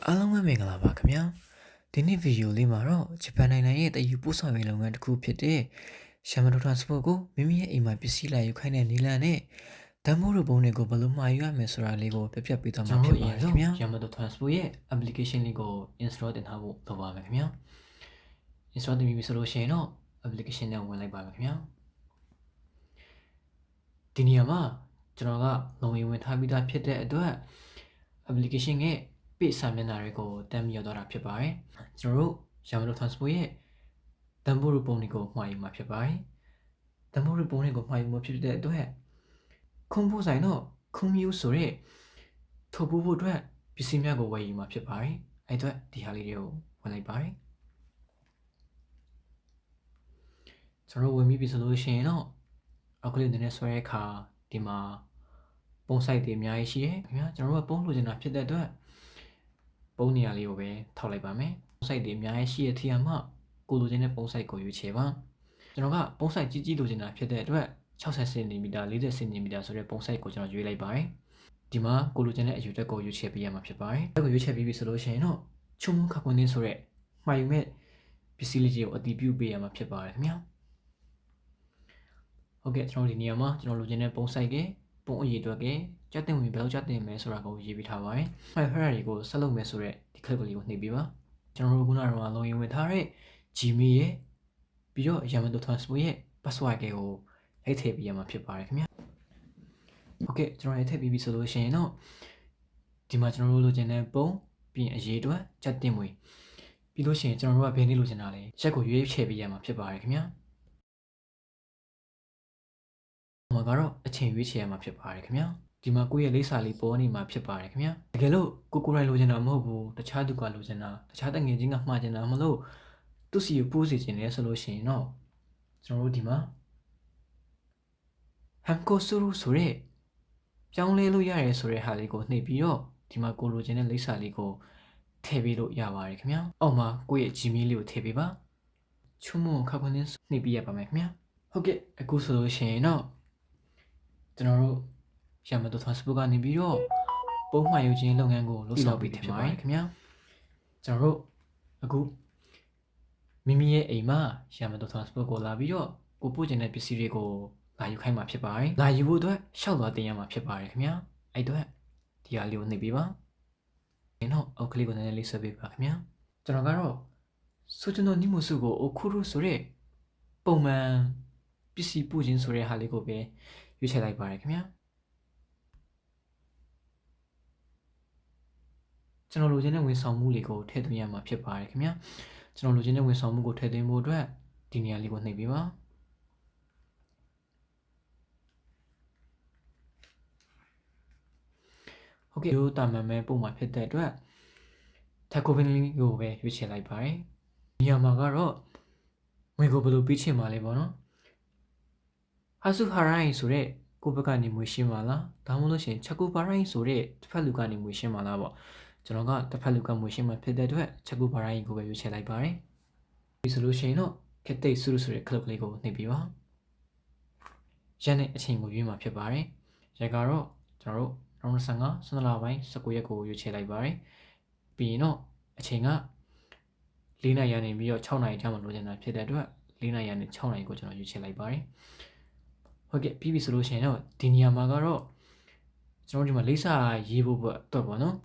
အားလုံးပဲမင်္ဂလာပါခင်ဗျာဒီနေ့ဗီဒီယိုလေးမှာတော့ဂျပန်နိုင်ငံရဲ့တည်ယူပို့ဆောင်ရေးလုပ်ငန်းတစ်ခုဖြစ်တဲ့ရှမ်မတိုထရန်စပို့ကိုမိမိရဲ့အိမ်မှာပစ္စည်းလာယူခိုင်းတဲ့နီလန်နဲ့တမ်မိုးရဘုံတွေကိုဘယ်လိုမှာယူရမယ်ဆိုတာလေးကိုပြပြပေးသွားမှာဖြစ်ပါတယ်ခင်ဗျာရှမ်မတိုထရန်စပို့ရဲ့ application လေးကို install တင်ထားဖို့လုပ်ပါမယ်ခင်ဗျာ install တင်ပြီဆိုလို့ရှိရင်တော့ application နဲ့ဝင်လိုက်ပါမယ်ခင်ဗျာဒီနေရာမှာကျွန်တော်ကလုံရင်ဝင်ထားပြီးသားဖြစ်တဲ့အတွက် application ရဲ့ပိတ်စာမျက်နှာတွေကိုတမ်းပြီးရတော့တာဖြစ်ပါတယ်ကျွန်တော်တို့ရမလို့ transport ရဲ့တမ်ပိုးရပုံတွေကိုမှာယူမှာဖြစ်ပါတယ်တမ်ပိုးရပုံတွေကိုမှာယူမှာဖြစ်တဲ့အတွက်ခုံဖို့ဆိုင်တော့ခုံမျိုးဆိုရဲထုတ်ဖို့အတွက်ပစ္စည်းများကိုဝယ်ယူမှာဖြစ်ပါတယ်အဲ့အတွက်ဒီဟာလေးတွေကိုဝင်လိုက်ပါတယ်ကျွန်တော်ဝင်ပြီးပြီဆိုလို့ရှိရင်တော့အောက်ကလေးနည်းနည်းဆွဲတဲ့အခါဒီမှာပုံဆိုင်တွေအများကြီးရှိတယ်ခင်ဗျာကျွန်တော်တို့ကပုံလိုချင်တာဖြစ်တဲ့အတွက်ပုံနေရာလေးကိုပဲထောက်လိုက်ပါမယ်ပုံဆိုင်တွေအများကြီးရှိတဲ့ထီယာမှကိုလိုချင်တဲ့ပုံဆိုင်ကိုရွေးချယ်ပါကျွန်တော်ကပုံဆိုင်ကြီးကြီးလိုချင်တာဖြစ်တဲ့အတွက်60 cm 40 cm ဆိုတဲ့ပုံဆိုင်ကိုကျွန်တော်ရွေးလိုက်ပါတယ်ဒီမှာကိုလိုချင်တဲ့အယူတက်ကိုရွေးချယ်ပေးရမှာဖြစ်ပါတယ်အဲ့ကိုရွေးချယ်ပြီးပြီဆိုလို့ရှိရင်တော့ချုံခါကွန်တင်းဆိုတဲ့မှာယူမဲ့ပစ္စည်းလေးတွေကိုအတည်ပြုပေးရမှာဖြစ်ပါတယ်ခင်ဗျာဟုတ်ကဲ့ကျွန်တော်ဒီနေရာမှာကျွန်တော်လိုချင်တဲ့ပုံဆိုင်ကပုံအရေးအတွက်ကကြက်တင်ဝင်ဘယ်လောက်ကြက်တင်မယ်ဆိုတာကိုရေးပေးထားပါတယ်။ file တွေကိုဆက်လုပ်မယ်ဆိုတော့ဒီ clip လေးကိုနှိပ်ပေးပါ။ကျွန်တော်တို့ခုနကတော့လုံရင်ဝင်ထားတဲ့ Gmail ရဲ့ပြီးတော့ Yamato Transport ရဲ့ password ကိုလိုက်ထည့်ပေးရမှာဖြစ်ပါတယ်ခင်ဗျာ။ဟုတ်ကဲ့ကျွန်တော်လိုက်ထည့်ပြီးပြီဆိုလို့ရှိရင်တော့ဒီမှာကျွန်တော်တို့လိုချင်တဲ့ပုံပြီးရင်အရေးအတွက်ကြက်တင်ဝင်ပြီးလို့ရှိရင်ကျွန်တော်တို့ကဘယ်နည်းလိုချင်တာလဲရက်ကိုရွေးချယ်ပေးရမှာဖြစ်ပါတယ်ခင်ဗျာ။မှာကတော့အချိန်ရွေးချယ်ရမှာဖြစ်ပါတယ်ခင်ဗျာဒီမှာကိုယ့်ရဲ့လိပ်စာလေးပေါ်နေမှာဖြစ်ပါတယ်ခင်ဗျာတကယ်လို့ကိုရိုင်းလိုချင်တာမဟုတ်ဘူးတခြားသူကလိုချင်တာတခြားတငယ်ချင်းကမှားချင်တာမလို့သူ့စီကိုပို့စီချင်တယ်ဆိုလို့ရှိရင်တော့ကျွန်တော်တို့ဒီမှာဟမ်ကိုဆူရူဆိုရဲပြောင်းလဲလို့ရရဲဆိုတဲ့ဟာလေးကိုနှိပ်ပြီးတော့ဒီမှာကိုလိုချင်တဲ့လိပ်စာလေးကိုထည့်ပေးလို့ရပါတယ်ခင်ဗျာအောက်မှာကိုယ့်ရဲ့ Gmail လေးကိုထည့်ပေးပါချုံမခါခွန်းနှိပ်ပေးရပါမယ်ခင်ဗျာဟုတ်ကဲ့အခုဆိုလို့ရှိရင်တော့ကျွန်တော်တို့ရမတို transport ကနေပြီးတော့ပုံမှန်ယူခြင်းလုပ်ငန်းကိုလုပ်ဆောင်ပြီးထင်ပါတယ်ခင်ဗျာကျွန်တော်တို့အခုမိမိရဲ့အိမ်မှာရမတို transport ကိုလာပြီးတော့ကိုပို့ချင်တဲ့ပစ္စည်းတွေကိုလာယူခိုင်းမှာဖြစ်ပါတယ်လာယူဖို့အတွက်ရှောက်သွားတင်ရမှာဖြစ်ပါတယ်ခင်ဗျာအဲ့အတွက်ဒီဟာလေးကိုနှိပ်ပေးပါဒီတော့အောက်ကလေးကိုနည်းနည်းလေးဆွဲပေးပါခင်ဗျာကျွန်တော်ကတော့ဆိုကျွန်တော်နိမှုစုကိုအခုရုဆိုတဲ့ပုံမှန်ပစ္စည်းပို့ခြင်းဆိုတဲ့ဟာလေးကိုပဲရွေးချယ်လိုက်ပါတယ်ခင်ဗျာကျွန်တော်လိုချင်တဲ့ဝန်ဆောင်မှုတွေကိုထည့်သွင်းရမှာဖြစ်ပါတယ်ခင်ဗျာကျွန်တော်လိုချင်တဲ့ဝန်ဆောင်မှုကိုထည့်သွင်းဖို့အတွက်ဒီနေရာလေးကိုနှိပ်ပေးပါဟုတ်ကဲ့ဒီတာမန်မဲပုံမှာဖြစ်တဲ့အတွက်ထက်ကိုပင်လေးကိုပဲရွေးချယ်လိုက်ပါတယ်နေရာမှာကတော့ငွေကိုဘယ်လိုပေးချင်မှာလဲပေါ့နော်ဟာစုဟာရိုင်းဆိုတဲ့ကိုဘက်ကနေငွေရှင်းပါလားဒါမှမဟုတ်ရှင်ချက်ကိုပါရိုင်းဆိုတဲ့တစ်ဖက်လူကနေငွေရှင်းပါလားပေါ့ကျွန်တော်ကတစ်ဖက်လူကငွေရှင်းမှာဖြစ်တဲ့အတွက်ချက်ကိုပါရိုင်းကိုပဲရွေးချယ်လိုက်ပါတယ်ဒီဆိုလို့ရှိရင်တော့ခက်တိတ်ဆူဆိုတဲ့ clip လေးကိုနှိပ်ပြီးပါရက်နဲ့အချိန်ကိုရွေးမှာဖြစ်ပါတယ်ရက်ကတော့ကျွန်တော်တို့2025 12လပိုင်း19ရက်ကိုရွေးချယ်လိုက်ပါတယ်ပြီးရင်တော့အချိန်က4နာရီကနေပြီးတော့6နာရီကြာမှလိုချင်တာဖြစ်တဲ့အတွက်4နာရီကနေ6နာရီကိုကျွန်တော်ရွေးချယ်လိုက်ပါတယ်ဟုတ်ကဲ့ပြီးပြီဆိုလို့ရှိရင်တော့ဒီနေရာမှာကတော့ကျွန်တော်ဒီမှာလိပ်စာရေးဖို့အတွက်ပေါ့နော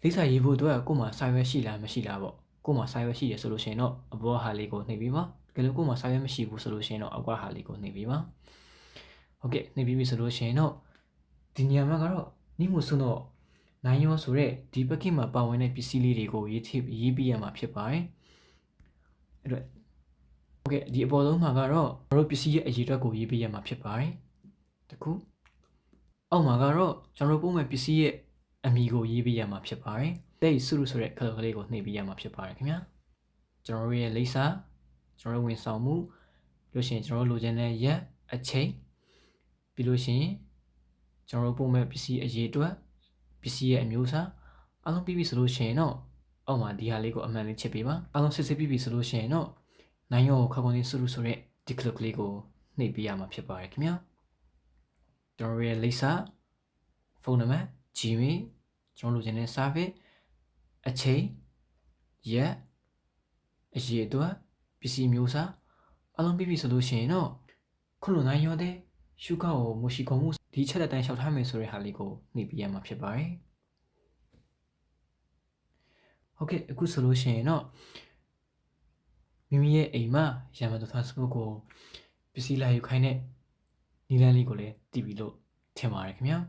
်လိပ်စာရေးဖို့အတွက်ကို့မှာစာရွက်ရှိလားမရှိလားပေါ့ကို့မှာစာရွက်ရှိရဆိုလို့ရှိရင်တော့အပေါ်ဟာလေးကိုနှိပ်ပြီးပါတကယ်လို့ကို့မှာစာရွက်မရှိဘူးဆိုလို့ရှိရင်တော့အောက်ကဟာလေးကိုနှိပ်ပြီးပါဟုတ်ကဲ့နှိပ်ပြီးပြီဆိုလို့ရှိရင်တော့ဒီနေရာမှာကတော့နိမှုစွန်းတော့နိုင်ရောဆိုတဲ့ဒီပက်ကစ်မှာပါဝင်တဲ့ပစ္စည်းလေးတွေကိုရေးပြရမှာဖြစ်ပါတယ်အဲ့တော့ဟုတ်ကဲ့ဒီအပေါ်ဆုံးမှာကတော့တို့ပစ္စည်းရဲ့အရေးအတွက်ကိုရေးပေးရမှာဖြစ်ပါတယ်တခုအောက်မှာကတော့ကျွန်တော်ပုံမဲ့ပစ္စည်းရဲ့အမည်ကိုရေးပေးရမှာဖြစ်ပါတယ်တဲ့စုရုဆိုတဲ့ခလုတ်ကလေးကိုနှိပ်ပေးရမှာဖြစ်ပါတယ်ခင်ဗျာကျွန်တော်တို့ရဲ့လိပ်စာကျွန်တော်တို့ဝန်ဆောင်မှုလို့ရှိရင်ကျွန်တော်တို့လိုချင်တဲ့ရက်အချိန်ပြီးလို့ရှိရင်ကျွန်တော်တို့ပုံမဲ့ပစ္စည်းအရေးအတွက်ပစ္စည်းရဲ့အမျိုးအစားအားလုံးပြီးပြီဆိုလို့ရှိရင်တော့အောက်မှာဒီဟာလေးကိုအမှန်လေးချစ်ပေးပါအားလုံးစစ်စစ်ပြီးပြီဆိုလို့ရှိရင်တော့နိုင်ရောခါကွန်လေးစုရုဆိုတဲ့ဒီကလုတ်ကလေးကိုနှိပ်ပေးရမှာဖြစ်ပါတယ်ခင်ဗျာကျွန်တော်ရဲ့လိပ်စာဖုန်းနံပါတ် Gmail ကျွန်တော်လိုချင်တဲ့ service အချိန်ရက်အရေးအတွက်ပစ္စည်းမျိုးစားအလုံးပြည့်ဆိုလို့ရှိရင်တော့ခုလိုနိုင်ရောတဲ့ရှုခကိုမရှိကုန်မှုဒီချက်လက်တန်းလျှောက်ထားမယ်ဆိုတဲ့ဟာလေးကိုနှိပ်ပြရမှာဖြစ်ပါတယ်ဟုတ်ကဲ့အခုဆိုလို့ရှိရင်တော့မိမိရဲ့အိမ်မှာရမန်တော် transport ကိုပစ္စည်းလာယူခိုင်းတဲ့နည်းလမ်းလေးကိုလည်းတည်ပြီးလို့ထင်ပါတယ်ခင်ဗျာ